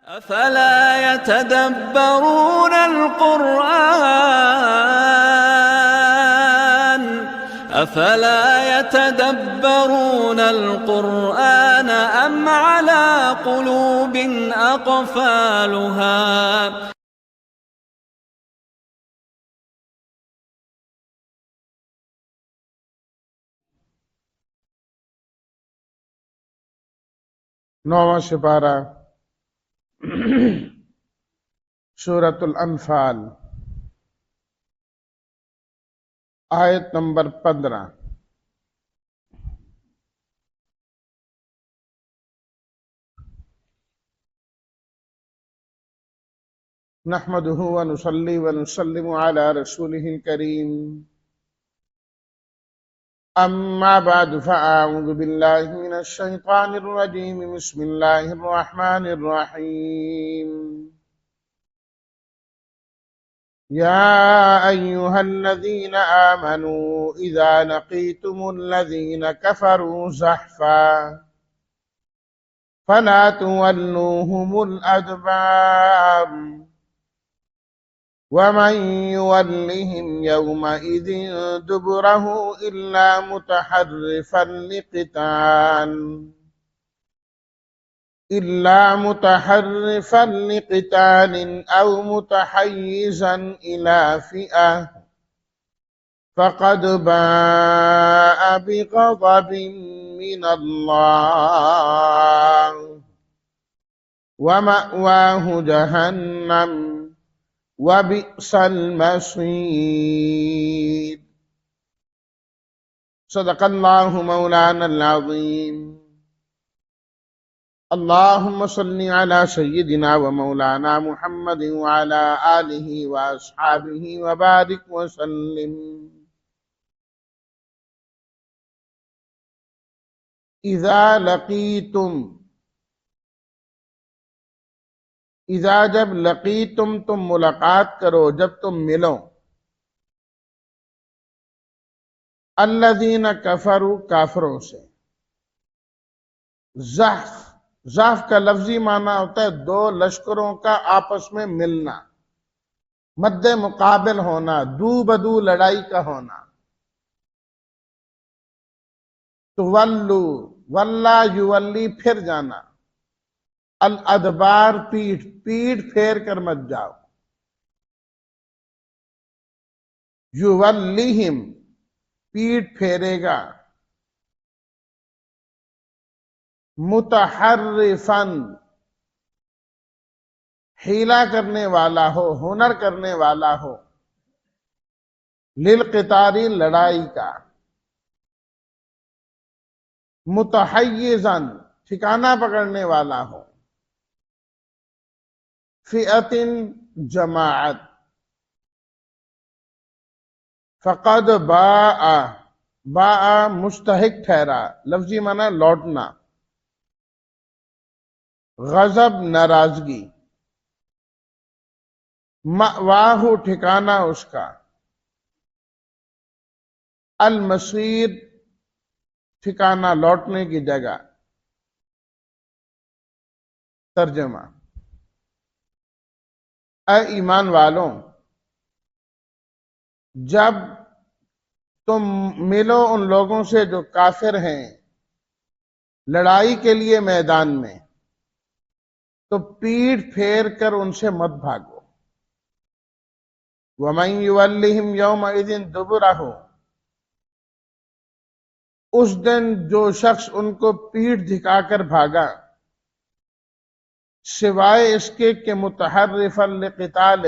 أفلا يتدبرون القرآن أم على قلوب أقفالها نواں سپارہ سورۃ الانفال، آیت نمبر 15۔ نحمده ونصلي ونسلم على رسوله الكريم، اما بعد فاعوذ بالله من الشيطان الرجيم، بسم الله الرحمن الرحيم۔ يا أيها الذين آمنوا إذا لقيتم الذين كفروا زحفا فلا تولوهم الأدبار ومن يولهم يومئذ دبره إلا متحرفا لقتال أو متحيزا إلى فئة فقد باء بغضب من الله ومأواه جهنم وبئس المصير۔ صدق اللہ مولانا العظیم۔ اللہم صل علی سیدنا و مولانا محمد وعلی آلہ واصحابہ وبارک وسلم۔ اذا لقیتم، اذا جب لقیتم تم ملاقات کرو، جب تم ملو، الذین کفروا کافروں سے۔ زحف، زحف کا لفظی معنی ہوتا ہے دو لشکروں کا آپس میں ملنا، مد مقابل ہونا، دو بدو لڑائی کا ہونا۔ تولو، ولا یولی پھر جانا، الادبار پیٹھ، پیٹھ پھیر کر مت جاؤ۔ یولیہم پیٹھ پھیرے گا، متحرفن حیلہ کرنے والا ہو، ہنر کرنے والا ہو، للقتال لڑائی کا، متحیزن ٹھکانہ پکڑنے والا ہو، فئۃ جماعت، فقد باء، باء مستحق ٹھہرا، لفظی معنی لوٹنا، غضب ناراضگی، مأواہ ٹھکانہ اس کا، المصیر ٹھکانہ لوٹنے کی جگہ۔ ترجمہ: اے ایمان والوں، جب تم ملو ان لوگوں سے جو کافر ہیں لڑائی کے لیے میدان میں، تو پیٹھ پھیر کر ان سے مت بھاگو۔ وَمَن يُوَلِّهِمْ يَوْمَئِذٍ دُبُرَهُ، اس دن جو شخص ان کو پیٹھ دکھا کر بھاگا، سوائے اس کے کہ متحرفا لقتال،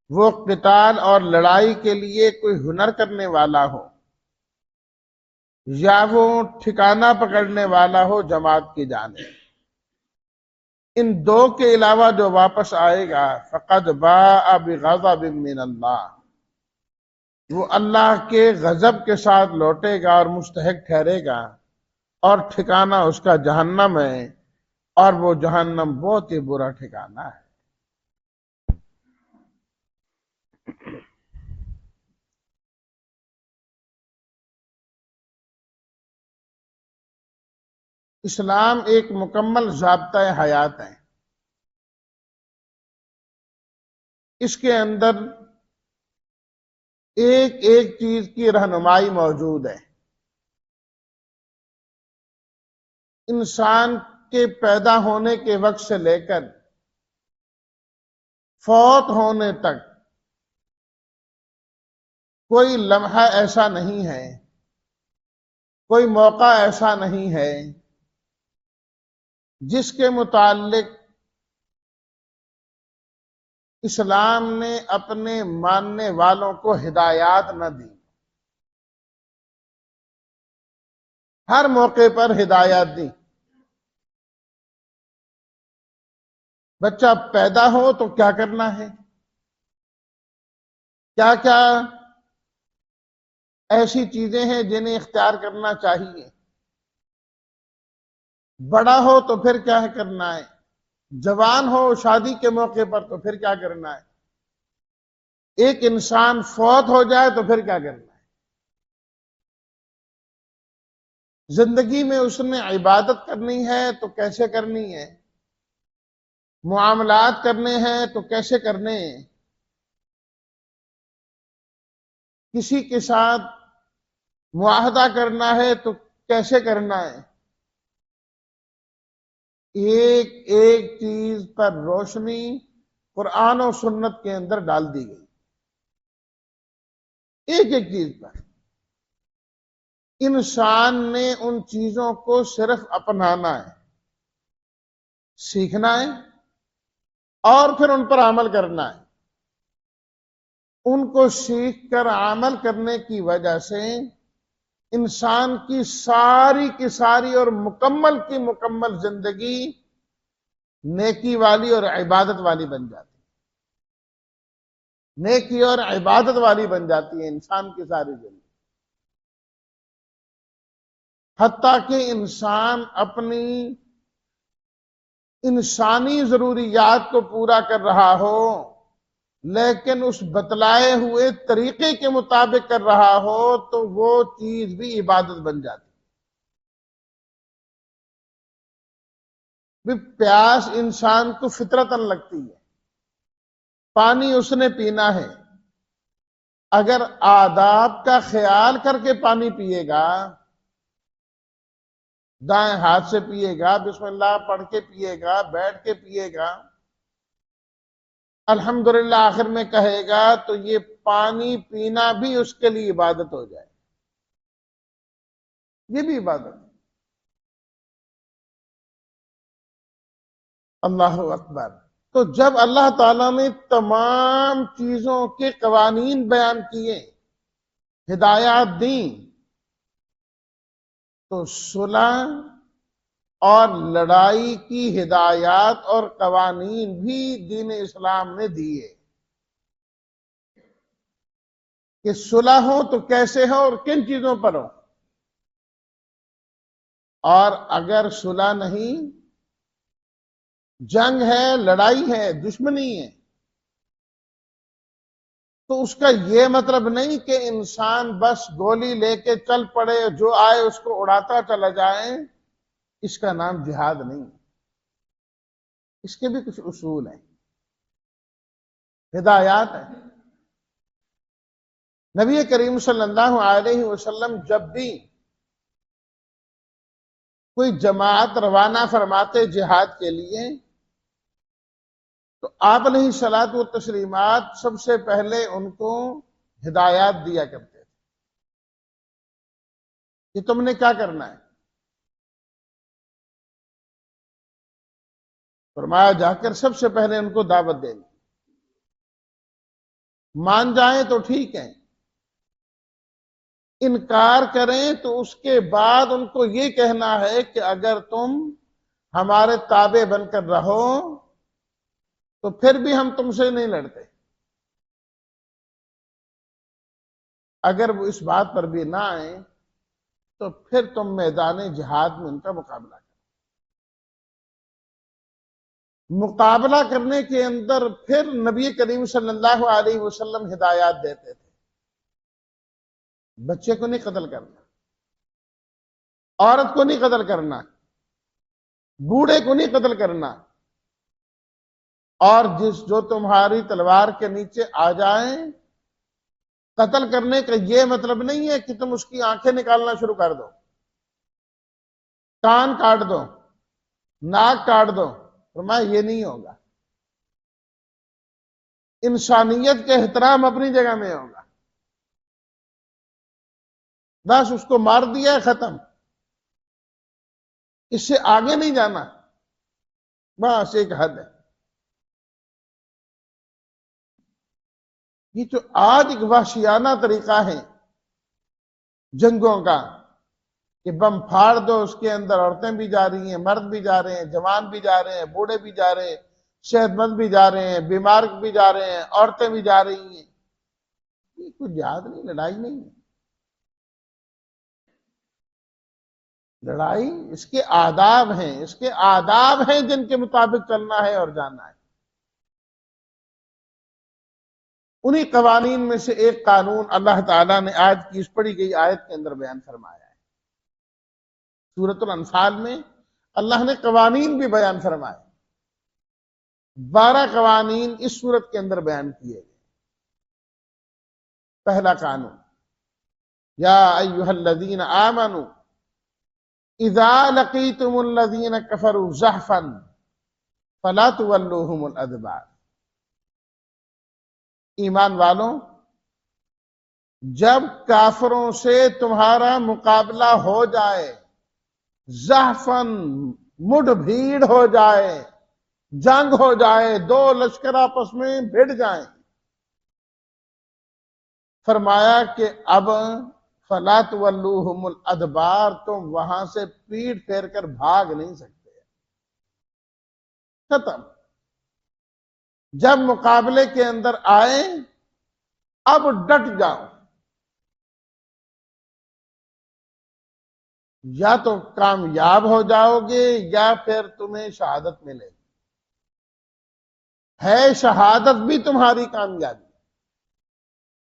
وہ قتال اور لڑائی کے لیے کوئی ہنر کرنے والا ہو، یا وہ ٹھکانہ پکڑنے والا ہو جماعت کی جانب، ان دو کے علاوہ جو واپس آئے گا، فقد باء بغضب من اللہ، وہ اللہ کے غضب کے ساتھ لوٹے گا اور مستحق ٹھہرے گا، اور ٹھکانہ اس کا جہنم ہے، اور وہ جہنم بہت ہی برا ٹھکانہ ہے۔ اسلام ایک مکمل ضابطۂ حیات ہے۔ اس کے اندر ایک ایک چیز کی رہنمائی موجود ہے. انسان کے پیدا ہونے کے وقت سے لے کر فوت ہونے تک کوئی لمحہ ایسا نہیں ہے، کوئی موقع ایسا نہیں ہے جس کے متعلق اسلام نے اپنے ماننے والوں کو ہدایات نہ دی. ہر موقع پر ہدایات دی. بچہ پیدا ہو تو کیا کرنا ہے، کیا کیا ایسی چیزیں ہیں جنہیں اختیار کرنا چاہیے. بڑا ہو تو پھر کیا کرنا ہے، جوان ہو شادی کے موقع پر تو پھر کیا کرنا ہے، ایک انسان فوت ہو جائے تو پھر کیا کرنا ہے. زندگی میں اس نے عبادت کرنی ہے تو کیسے کرنی ہے، معاملات کرنے ہیں تو کیسے کرنے ہیں، کسی کے ساتھ معاہدہ کرنا ہے تو کیسے کرنا ہے. ایک ایک چیز پر روشنی قرآن و سنت کے اندر ڈال دی گئی. ایک ایک چیز پر انسان نے ان چیزوں کو صرف اپنانا ہے، سیکھنا ہے اور پھر ان پر عمل کرنا ہے. ان کو سیکھ کر عمل کرنے کی وجہ سے انسان کی ساری اور مکمل کی مکمل زندگی نیکی والی اور عبادت والی بن جاتی ہے. نیکی اور عبادت والی بن جاتی ہے انسان کی ساری زندگی. حتیٰ کہ انسان اپنی انسانی ضروریات کو پورا کر رہا ہو لیکن اس بتلائے ہوئے طریقے کے مطابق کر رہا ہو تو وہ چیز بھی عبادت بن جاتی. پیاس انسان کو فطرتاً لگتی ہے، پانی اس نے پینا ہے. اگر آداب کا خیال کر کے پانی پیے گا، دائیں ہاتھ سے پیے گا، بسم اللہ پڑھ کے پیے گا، بیٹھ کے پیے گا، الحمدللہ آخر میں کہے گا تو یہ پانی پینا بھی اس کے لیے عبادت ہو جائے. یہ بھی عبادت ہے. اللہ اکبر. تو جب اللہ تعالیٰ نے تمام چیزوں کے قوانین بیان کیے، ہدایات دیں، تو صلح اور لڑائی کی ہدایات اور قوانین بھی دین اسلام نے دیے کہ صلح ہو تو کیسے ہو اور کن چیزوں پر ہو. اور اگر صلح نہیں، جنگ ہے، لڑائی ہے، دشمنی ہے، تو اس کا یہ مطلب نہیں کہ انسان بس گولی لے کے چل پڑے، جو آئے اس کو اڑاتا چلا جائے. اس کا نام جہاد نہیں. اس کے بھی کچھ اصول ہیں، ہدایات ہیں. نبی کریم صلی اللہ علیہ وسلم جب بھی کوئی جماعت روانہ فرماتے جہاد کے لیے تو آپ علیہ الصلوۃ والتسلیمات سب سے پہلے ان کو ہدایات دیا کرتے تھے کہ تم نے کیا کرنا ہے. فرمایا جا کر سب سے پہلے ان کو دعوت دینی، مان جائیں تو ٹھیک ہے، انکار کریں تو اس کے بعد ان کو یہ کہنا ہے کہ اگر تم ہمارے تابع بن کر رہو تو پھر بھی ہم تم سے نہیں لڑتے. اگر وہ اس بات پر بھی نہ آئیں تو پھر تم میدان جہاد میں ان کا مقابلہ کرو. مقابلہ کرنے کے اندر پھر نبی کریم صلی اللہ علیہ وسلم ہدایات دیتے تھے. بچے کو نہیں قتل کرنا، عورت کو نہیں قتل کرنا، بوڑھے کو نہیں قتل کرنا، اور جو تمہاری تلوار کے نیچے آ جائیں. قتل کرنے کا یہ مطلب نہیں ہے کہ تم اس کی آنکھیں نکالنا شروع کر دو، کان کاٹ دو، ناک کاٹ دو. فرمایا یہ نہیں ہوگا. انسانیت کے احترام اپنی جگہ میں ہوگا. بس اس کو مار دیا، ختم. اس سے آگے نہیں جانا. بس ایک حد ہے. یہ جو آج ایک وحشیانہ طریقہ ہے جنگوں کا کہ بم پھاڑ دو، اس کے اندر عورتیں بھی جا رہی ہیں، مرد بھی جا رہے ہیں، جوان بھی جا رہے ہیں، بوڑھے بھی جا رہے ہیں، صحت مند بھی جا رہے ہیں، بیمار بھی جا رہے ہیں، عورتیں بھی جا رہی ہیں. یہ کوئی جہاد نہیں، لڑائی نہیں ہے. لڑائی اس کے آداب ہیں، اس کے آداب ہیں جن کے مطابق چلنا ہے اور جانا ہے. انہی قوانین میں سے ایک قانون اللہ تعالیٰ نے آج کی اس پڑھی گئی آیت کے اندر بیان فرمایا ہے. سورۃ الانفال میں اللہ نے قوانین بھی بیان فرمائے. 12 قوانین اس سورت کے اندر بیان کیے گئے. پہلا قانون، یا ایھا الذین آمنوا اذا لقیتم الذین کفروا زحفا فلا تولوہم الادبار. ایمان والوں، جب کافروں سے تمہارا مقابلہ ہو جائے، زحفاً مڈ بھیڑ ہو جائے، جنگ ہو جائے، دو لشکر آپس میں بھڑ جائیں، فرمایا کہ اب فَلَا تُوَلُّوهُمُ الْأَدْبَارَ، تم وہاں سے پیٹ پھیر کر بھاگ نہیں سکتے. ختم. جب مقابلے کے اندر آئے اب ڈٹ جاؤ. یا تو کامیاب ہو جاؤ گے یا پھر تمہیں شہادت ملے گی. ہے شہادت بھی تمہاری کامیابی،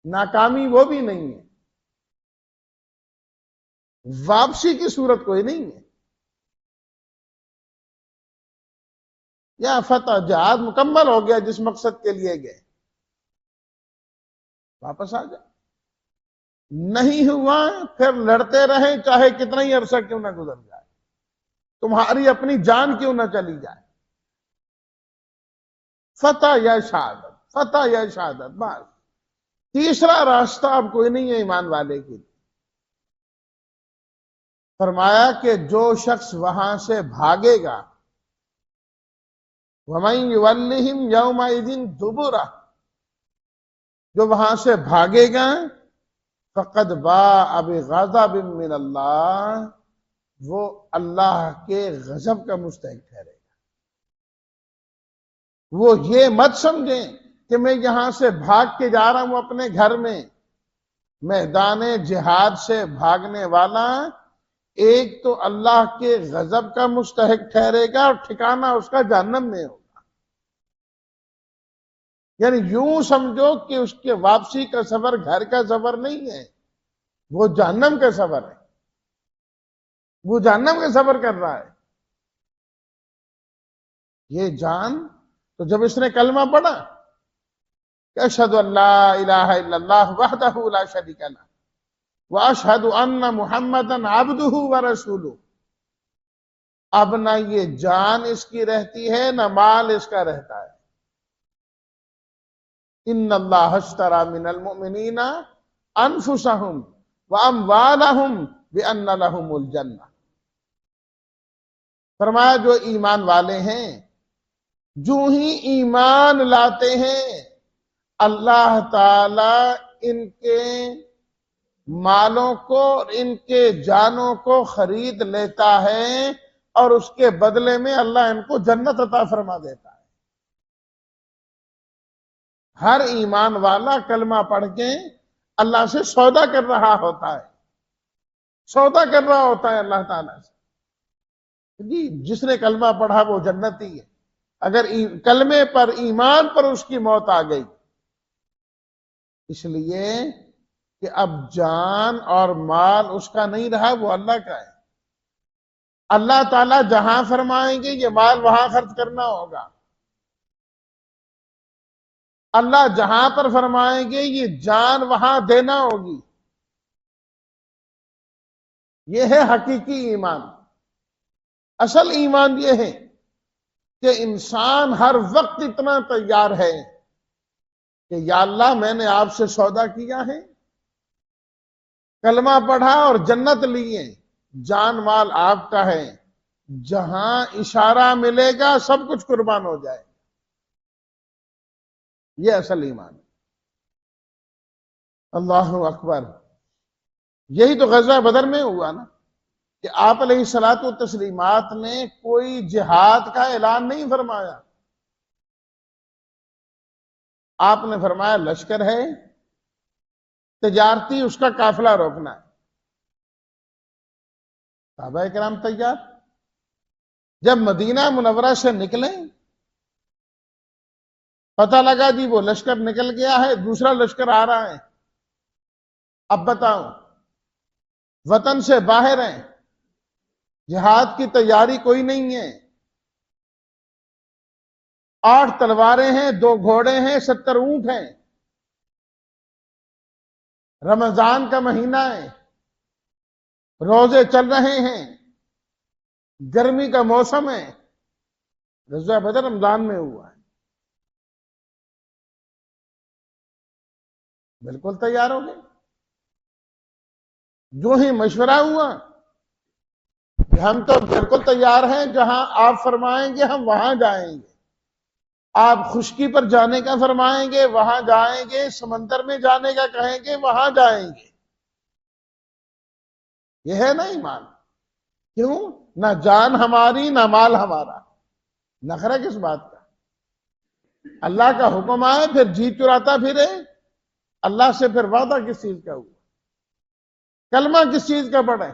ناکامی وہ بھی نہیں ہے. واپسی کی صورت کوئی نہیں ہے. یا فتح، جہاد مکمل ہو گیا جس مقصد کے لیے گئے، واپس آ جائے. نہیں ہوا پھر لڑتے رہیں، چاہے کتنا ہی عرصہ کیوں نہ گزر جائے، تمہاری اپنی جان کیوں نہ چلی جائے. فتح یا شہادت، فتح یا شہادت، بس. تیسرا راستہ اب کوئی نہیں ہے ایمان والے کے لیے. فرمایا کہ جو شخص وہاں سے بھاگے گا، وَمَن يُوَلِّهِمْ يَوْمَئِذٍ دُبُرَهُ، جو وہاں سے بھاگے گا، فَقَدْ بَاءَ بِغَضَبٍ مِّنَ اللَّهِ، وہ اللہ کے غضب کا مستحق ٹھہرے گا. وہ یہ مت سمجھیں کہ میں یہاں سے بھاگ کے جا رہا ہوں اپنے گھر میں. میدان جہاد سے بھاگنے والا ایک تو اللہ کے غضب کا مستحق ٹھہرے گا اور ٹھکانہ اس کا جہنم میں ہوگا. یعنی یوں سمجھو کہ اس کے واپسی کا سفر گھر کا سفر نہیں ہے، وہ جہنم کا سفر ہے. وہ جہنم کا سفر کر رہا ہے. یہ جان تو جب اس نے کلمہ پڑھا کہ اشہد ان لا الہ الا اللہ وحدہ لا شریک لہ واشہد ان محمدا عبدہ ورسولہ، اب نہ یہ جان اس کی رہتی ہے نہ مال اس کا رہتا ہے. ان اللہ اشتری من المؤمنین انفسہم واموالہم بان لہم الجنہ. فرمایا جو ایمان والے ہیں جو ہی ایمان لاتے ہیں، اللہ تعالی ان کے مالوں کو اور ان کے جانوں کو خرید لیتا ہے اور اس کے بدلے میں اللہ ان کو جنت عطا فرما دیتا ہے. ہر ایمان والا کلمہ پڑھ کے اللہ سے سودا کر رہا ہوتا ہے، سودا کر رہا ہوتا ہے اللہ تعالیٰ سے. جی جس نے کلمہ پڑھا وہ جنتی ہے. اگر کلمے پر، ایمان پر اس کی موت آ گئی، اس لیے کہ اب جان اور مال اس کا نہیں رہا، وہ اللہ کا ہے. اللہ تعالیٰ جہاں فرمائیں گے یہ مال وہاں خرچ کرنا ہوگا. اللہ جہاں پر فرمائیں گے یہ جان وہاں دینا ہوگی. یہ ہے حقیقی ایمان. اصل ایمان یہ ہے کہ انسان ہر وقت اتنا تیار ہے کہ یا اللہ میں نے آپ سے سودا کیا ہے، کلمہ پڑھا اور جنت لیے، جان مال آپ کا ہے، جہاں اشارہ ملے گا سب کچھ قربان ہو جائے. یہ اصل ایمان ہے. اللہ اکبر. یہی تو غزوہ بدر میں ہوا نا کہ آپ علیہ الصلوۃ والتسلیمات نے کوئی جہاد کا اعلان نہیں فرمایا. آپ نے فرمایا لشکر ہے تجارتی، اس کا قافلہ روکنا ہے. صحابہ کرام تیار. جب مدینہ منورہ سے نکلیں پتہ لگا جی وہ لشکر نکل گیا ہے، دوسرا لشکر آ رہا ہے. اب بتاؤ، وطن سے باہر ہیں، جہاد کی تیاری کوئی نہیں ہے، 8 تلواریں ہیں، 2 گھوڑے ہیں، 70 اونٹ ہیں، رمضان کا مہینہ ہے، روزے چل رہے ہیں، گرمی کا موسم ہے. غزوہ بدر رمضان میں ہوا ہے. بالکل تیار ہو گئے. جو ہی مشورہ ہوا کہ ہم تو بالکل تیار ہیں، جہاں آپ فرمائیں گے ہم وہاں جائیں گے، آپ خشکی پر جانے کا فرمائیں گے وہاں جائیں گے، سمندر میں جانے کا کہیں گے وہاں جائیں گے. یہ ہے نا ایمان. کیوں؟ نہ جان ہماری نہ مال ہمارا، نخرہ کس بات کا؟ اللہ کا حکم آئے پھر جی چراتا پھرے. اللہ سے پھر وعدہ کس چیز کا ہوا؟ کلمہ کس چیز کا پڑھے؟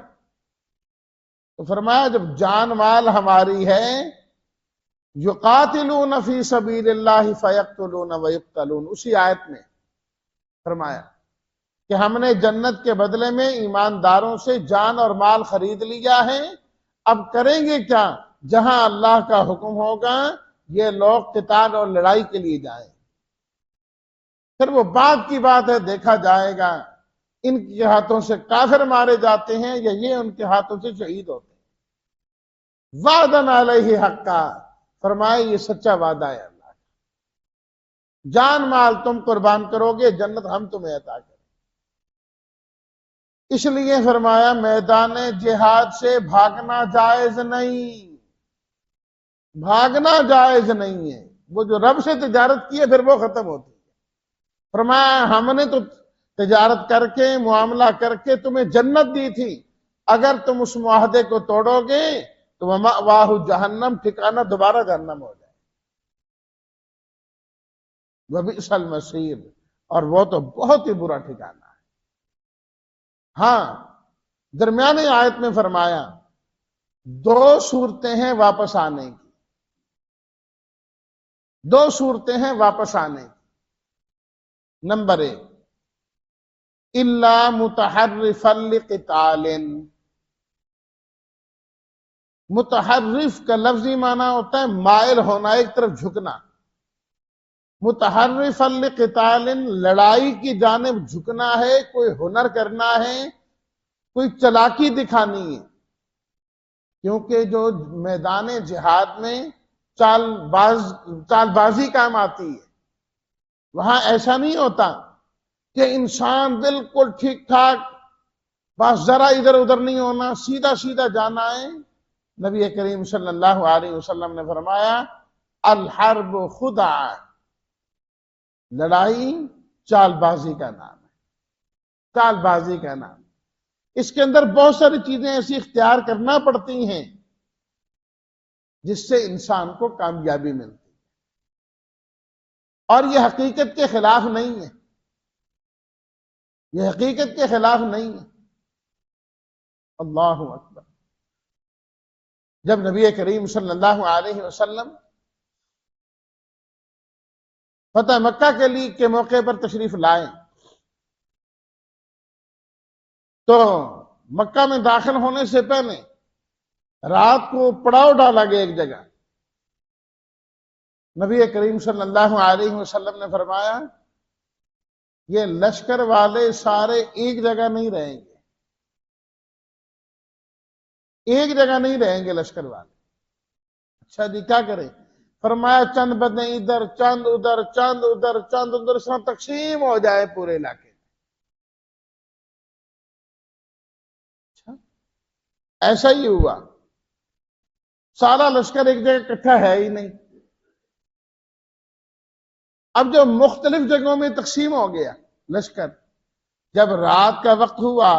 تو فرمایا جب جان مال ہماری ہے، یقاتلون فی سبیل اللہ فیقتلون ویقتلون، اسی آیت میں فرمایا کہ ہم نے جنت کے بدلے میں ایمانداروں سے جان اور مال خرید لیا ہے. اب کریں گے کیا؟ جہاں اللہ کا حکم ہوگا یہ لوگ قتال اور لڑائی کے لیے جائیں. پھر وہ بعد کی بات ہے، دیکھا جائے گا ان کے ہاتھوں سے کافر مارے جاتے ہیں یا یہ ان کے ہاتھوں سے شہید ہوتے ہیں. وعدن علیہ حقا، فرمائے یہ سچا وعدہ ہے اللہ کا. جان مال تم قربان کرو گے، جنت ہم تمہیں عطا کریں. اس لیے فرمایا میدان جہاد سے بھاگنا جائز نہیں. بھاگنا جائز نہیں ہے. وہ جو رب سے تجارت کی ہے پھر وہ ختم ہوتی ہے. فرمایا ہم نے تو تجارت کر کے معاملہ کر کے تمہیں جنت دی تھی، اگر تم اس معاہدے کو توڑو گے تو وَمَأْوَاهُ جہنم، ٹھکانہ دوبارہ جہنم ہو جائے. وَبِئْسَ الْمَصِيرُ، اور وہ تو بہت ہی برا ٹھکانہ ہے. ہاں درمیانی آیت میں فرمایا 2 صورتیں ہیں واپس آنے کی. 2 صورتیں ہیں واپس آنے کی. نمبر 1 إِلَّا مُتَحَرِّفًا لِقِتَالٍ. متحرف کا لفظی معنی ہوتا ہے مائل ہونا، ایک طرف جھکنا. متحرفًا لِقِتَالٍ، لڑائی کی جانب جھکنا ہے، کوئی ہنر کرنا ہے، کوئی چلاکی دکھانی ہے. کیونکہ جو میدان جہاد میں چال بازی کام آتی ہے، وہاں ایسا نہیں ہوتا کہ انسان بالکل ٹھیک ٹھاک، بس ذرا ادھر ادھر نہیں ہونا، سیدھا سیدھا جانا ہے. نبی کریم صلی اللہ علیہ وسلم نے فرمایا الحرب خدعہ، لڑائی چال بازی کا نام ہے. چال بازی کا نام. اس کے اندر بہت ساری چیزیں ایسی اختیار کرنا پڑتی ہیں جس سے انسان کو کامیابی ملتی ہے، اور یہ حقیقت کے خلاف نہیں ہے. یہ حقیقت کے خلاف نہیں ہے. اللہ اکبر. جب نبی کریم صلی اللہ علیہ وسلم فتح مکہ کے موقع پر تشریف لائے تو مکہ میں داخل ہونے سے پہلے رات کو پڑاؤ ڈالا گیا ایک جگہ. نبی کریم صلی اللہ علیہ وسلم نے فرمایا یہ لشکر والے سارے ایک جگہ نہیں رہیں گے، ایک جگہ نہیں رہیں گے لشکر والے۔ اچھا جی کیا کریں؟ فرمایا چند بدیں ادھر، چند ادھر، چند ادھر، چند ادھر، اس طرح تقسیم ہو جائے پورے علاقے۔ اچھا ایسا ہی ہوا، سارا لشکر ایک جگہ اکٹھا ہے ہی نہیں۔ اب جو مختلف جگہوں میں تقسیم ہو گیا لشکر، جب رات کا وقت ہوا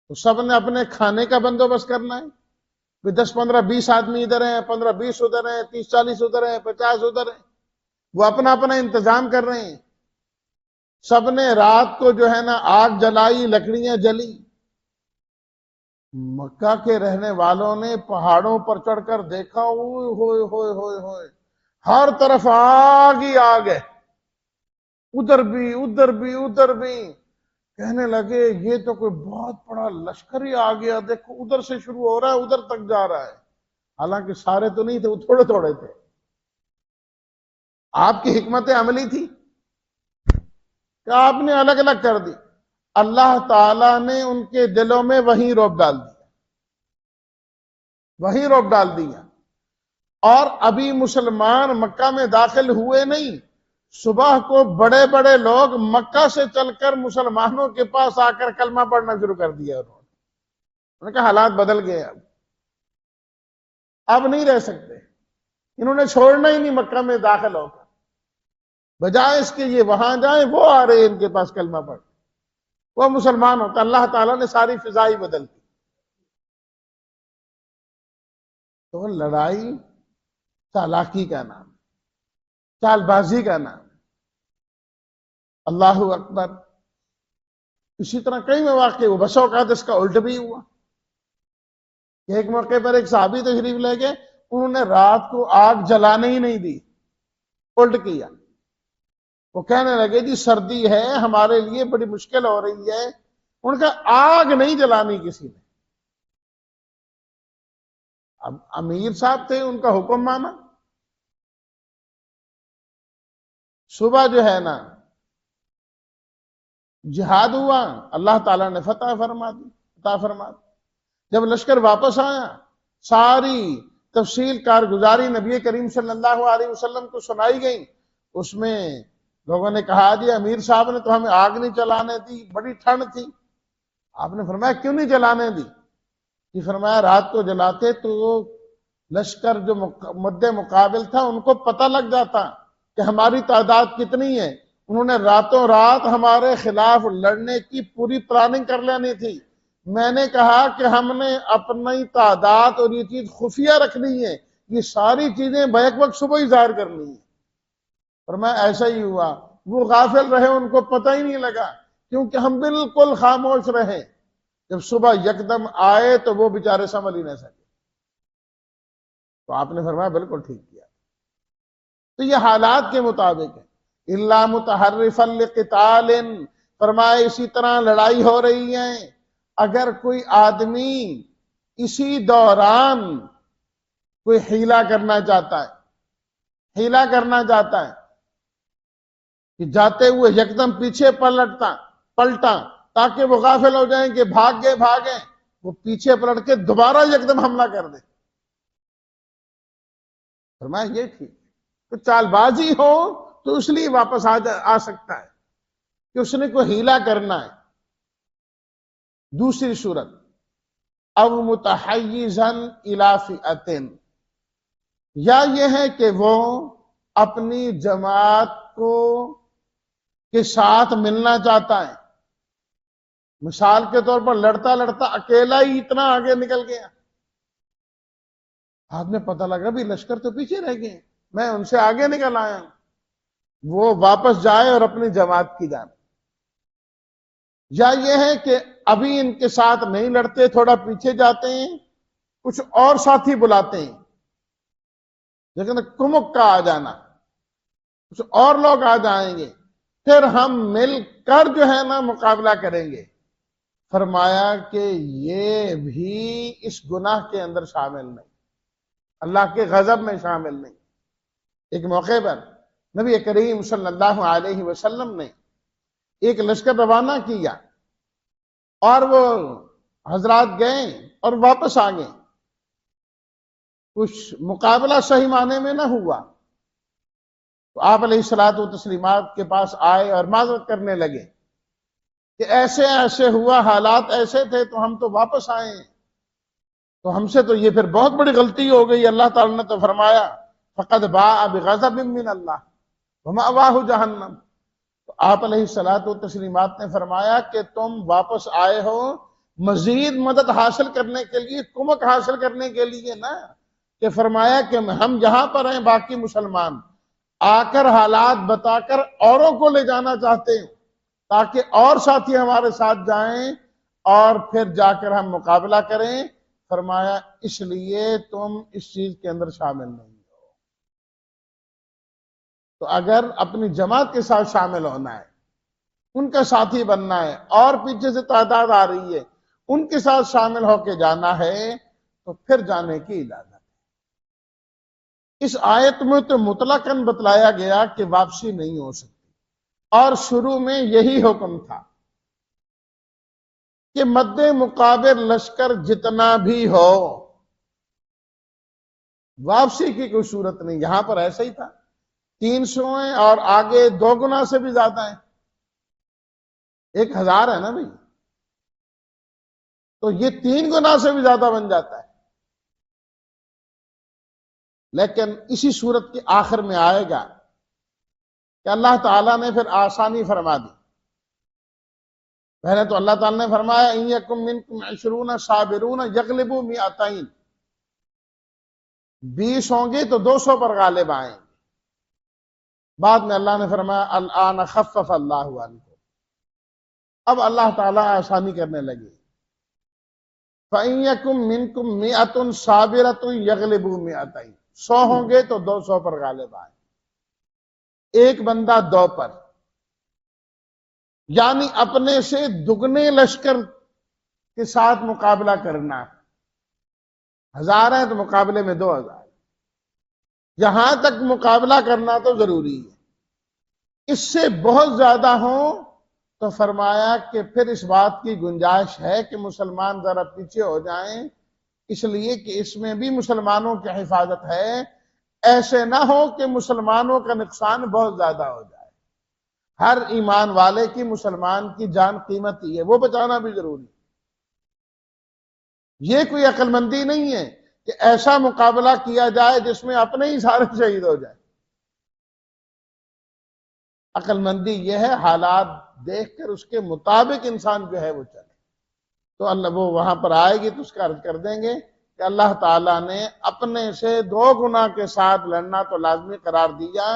تو سب نے اپنے کھانے کا بندوبست کرنا ہے۔ 10 15 20 آدمی ادھر ہیں، 15 20 ادھر ہیں، 30 40 ادھر ہیں، 50 ادھر ہیں، وہ اپنا اپنا انتظام کر رہے ہیں۔ سب نے رات کو جو ہے نا آگ جلائی، لکڑیاں جلی۔ مکہ کے رہنے والوں نے پہاڑوں پر چڑھ کر دیکھا، اوئے ہوئے ہوئے ہوئے ہوئے، ہر طرف آگ ہی آگ ہے، ادھر بھی ادھر بھی ادھر بھی۔ کہنے لگے یہ تو کوئی بہت بڑا لشکر ہی آ گیا، دیکھو ادھر سے شروع ہو رہا ہے ادھر تک جا رہا ہے۔ حالانکہ سارے تو نہیں تھے، وہ تھوڑے تھوڑے تھے۔ آپ کی حکمت عملی تھی کہ آپ نے الگ الگ کر دی۔ اللہ تعالی نے ان کے دلوں میں وہی روب ڈال دیا، وہی روب ڈال دیا۔ اور ابھی مسلمان مکہ میں داخل ہوئے نہیں، صبح کو بڑے بڑے لوگ مکہ سے چل کر مسلمانوں کے پاس آ کر کلمہ پڑھنا شروع کر دیا۔ انہوں نے کہا حالات بدل گئے، اب نہیں رہ سکتے۔ انہوں نے چھوڑنا ہی نہیں مکہ میں داخل ہو کر، بجائے اس کے یہ وہاں جائیں، وہ آ رہے ان کے پاس کلمہ پڑھ، وہ مسلمان ہوتا۔ اللہ تعالیٰ نے ساری فضائی بدل دی۔ تو لڑائی چالاکی کا نام، چال بازی کا نام۔ اللہ اکبر۔ اسی طرح کئی مواقع وہ بس اوقات اس کا الٹ بھی ہوا۔ ایک موقع پر ایک صحابی تشریف لے گئے، انہوں نے رات کو آگ جلانے ہی نہیں دی، الٹ کیا۔ وہ کہنے لگے جی سردی ہے، ہمارے لیے بڑی مشکل ہو رہی ہے۔ ان کا آگ نہیں جلانی کسی نے۔ اب امیر صاحب تھے، ان کا حکم مانا۔ صبح جو ہے نا جہاد ہوا، اللہ تعالیٰ نے فتح فرما دی، عطا فرما دی۔ جب لشکر واپس آیا، ساری تفصیل کارگزاری نبی کریم صلی اللہ علیہ وسلم کو سنائی گئی۔ اس میں لوگوں نے کہا جی امیر صاحب نے تو ہمیں آگ نہیں جلانے دی، بڑی ٹھنڈ تھی۔ آپ نے فرمایا کیوں نہیں جلانے دی؟ کہ فرمایا رات کو جلاتے تو لشکر جو مد مقابل تھا ان کو پتہ لگ جاتا کہ ہماری تعداد کتنی ہے۔ انہوں نے راتوں رات ہمارے خلاف لڑنے کی پوری پلاننگ کر لینی تھی۔ میں نے کہا کہ ہم نے اپنی تعداد اور یہ چیز خفیہ رکھنی ہے، یہ ساری چیزیں بیک وقت صبح ہی ظاہر کرنی ہے۔ فرمایا ایسا ہی ہوا، وہ غافل رہے، ان کو پتہ ہی نہیں لگا، کیونکہ ہم بالکل خاموش رہے۔ جب صبح یکدم آئے تو وہ بیچارے سنبھل ہی نہ سکے۔ تو آپ نے فرمایا بالکل ٹھیک کیا۔ تو یہ حالات کے مطابق ہے۔ الا متحرفا لقتال، فرمایا اسی طرح لڑائی ہو رہی ہے، اگر کوئی آدمی اسی دوران کوئی حیلہ کرنا چاہتا ہے، حیلہ کرنا چاہتا ہے کہ جاتے ہوئے یکدم پیچھے پلٹا تاکہ وہ غافل ہو جائیں کہ بھاگیں، وہ پیچھے پلٹ کے دوبارہ یکدم حملہ کر دے، فرمایا یہ ٹھیک۔ تو چال بازی ہو تو اس لیے واپس آ سکتا ہے کہ اس نے کوئی حیلہ کرنا ہے۔ دوسری صورت او متحیزا الی فئۃ، یا یہ ہے کہ وہ اپنی جماعت کے ساتھ ملنا چاہتا ہے۔ مثال کے طور پر لڑتا لڑتا اکیلا ہی اتنا آگے نکل گیا، آپ نے پتہ لگا بھی لشکر تو پیچھے رہ گئے، میں ان سے آگے نکل آیا ہوں، وہ واپس جائے اور اپنی جماعت کی جانب۔ یا یہ ہے کہ ابھی ان کے ساتھ نہیں لڑتے، تھوڑا پیچھے جاتے ہیں، کچھ اور ساتھی بلاتے ہیں، لیکن کمک کا آ جانا، کچھ اور لوگ آ جائیں گے، پھر ہم مل کر جو ہے نا مقابلہ کریں گے۔ فرمایا کہ یہ بھی اس گناہ کے اندر شامل نہیں، اللہ کے غضب میں شامل نہیں۔ ایک موقع پر نبی کریم صلی اللہ علیہ وسلم نے ایک لشکر روانہ کیا اور وہ حضرات گئے اور واپس آ گئے. کچھ مقابلہ صحیح معنی میں نہ ہوا تو آپ علیہ الصلوۃ والتسلیمات کے پاس آئے اور معذرت کرنے لگے کہ ایسے ایسے ہوا، حالات ایسے تھے تو ہم تو واپس آئے ہیں، تو ہم سے تو یہ پھر بہت بڑی غلطی ہو گئی. اللہ تعالیٰ نے تو فرمایا فقد باء بغضب من اللہ ومأواہ جہنم. تو آپ علیہ الصلوۃ والتسلیمات نے فرمایا کہ تم واپس آئے ہو مزید مدد حاصل کرنے کے لیے، کمک حاصل کرنے کے لیے نا، کہ فرمایا کہ ہم یہاں پر ہیں باقی مسلمان آ کر حالات بتا کر اوروں کو لے جانا چاہتے ہیں تاکہ اور ساتھی ہمارے ساتھ جائیں اور پھر جا کر ہم مقابلہ کریں. فرمایا اس لیے تم اس چیز کے اندر شامل نہیں ہو. تو اگر اپنی جماعت کے ساتھ شامل ہونا ہے، ان کا ساتھی بننا ہے اور پیچھے سے تعداد آ رہی ہے ان کے ساتھ شامل ہو کے جانا ہے تو پھر جانے کی اجازت ہے. اس آیت میں تو مطلقاً بتلایا گیا کہ واپسی نہیں ہو سکتی، اور شروع میں یہی حکم تھا کہ مد مقابل لشکر جتنا بھی ہو واپسی کی کوئی صورت نہیں. یہاں پر ایسا ہی تھا، 300 ہیں اور آگے 2 گنا سے بھی زیادہ ہیں، 1000 ہے نا بھائی، تو یہ 3 گنا سے بھی زیادہ بن جاتا ہے. لیکن اسی صورت کے آخر میں آئے گا کہ اللہ تعالیٰ نے پھر آسانی فرما دی. پہلے تو اللہ تعالیٰ نے فرمایا ان یکم منکم 20 صابرون یغلبوا 200، 20 ہوں گے تو 200 پر غالب آئیں. بعد میں اللہ نے فرمایا الآن خفف اللہ عنکم، اب اللہ تعالیٰ آسانی کرنے لگے. فَإِن يَكُن مِّنكُم 100 صَابِرَةٌ يَغْلِبُوا 200، 100 ہوں گے تو 200 پر غالب آئیں. ایک بندہ 2 پر، یعنی اپنے سے دگنے لشکر کے ساتھ مقابلہ کرنا. 1000 ہیں تو مقابلے میں 2000، یہاں تک مقابلہ کرنا تو ضروری ہے. اس سے بہت زیادہ ہوں تو فرمایا کہ پھر اس بات کی گنجائش ہے کہ مسلمان ذرا پیچھے ہو جائیں، اس لیے کہ اس میں بھی مسلمانوں کی حفاظت ہے. ایسے نہ ہو کہ مسلمانوں کا نقصان بہت زیادہ ہو جائے. ہر ایمان والے کی، مسلمان کی جان قیمتی ہے، وہ بچانا بھی ضروری ہے. یہ کوئی عقل مندی نہیں ہے کہ ایسا مقابلہ کیا جائے جس میں اپنے ہی سارے شہید ہو جائیں. عقل مندی یہ ہے حالات دیکھ کر اس کے مطابق انسان جو ہے وہ چلے. تو اللہ وہ وہاں پر آئے گی تو اس کا عرض کر دیں گے کہ اللہ تعالیٰ نے اپنے سے 2 گنا کے ساتھ لڑنا تو لازمی قرار دیا،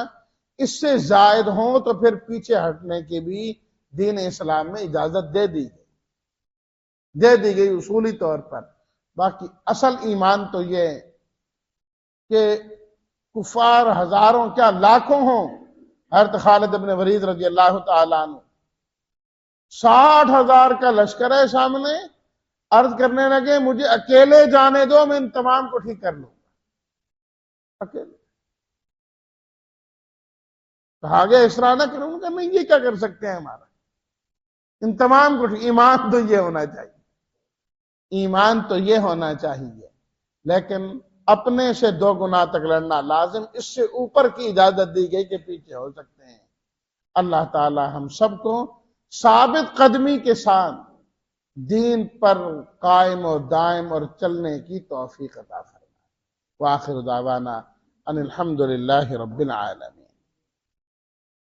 اس سے زائد ہوں تو پھر پیچھے ہٹنے کی بھی دین اسلام میں اجازت دے دی گئی اصولی طور پر. باقی اصل ایمان تو یہ کہ کفار ہزاروں کیا لاکھوں ہوں. حضرت خالد بن ولید رضی اللہ تعالیٰ عنہ 60,000 کا لشکر ہے سامنے، عرض کرنے لگے مجھے اکیلے جانے دو، میں ان تمام کو ٹھیک کر لوں گا اکیلے. کہا گیا اس طرح نہ کروں گا، نہیں یہ کیا کر سکتے ہیں ہمارا، ان تمام کو. ایمان تو یہ ہونا چاہیے، ایمان تو یہ ہونا چاہیے. لیکن اپنے سے 2 گنا تک لڑنا لازم، اس سے اوپر کی اجازت دی گئی کہ پیچھے ہو سکتے ہیں. اللہ تعالی ہم سب کو ثابت قدمی کے ساتھ دین پر قائم اور دائم اور چلنے کی توفیق عطا فرمائے. وآخر دعوانا ان الحمد للہ رب العالمین.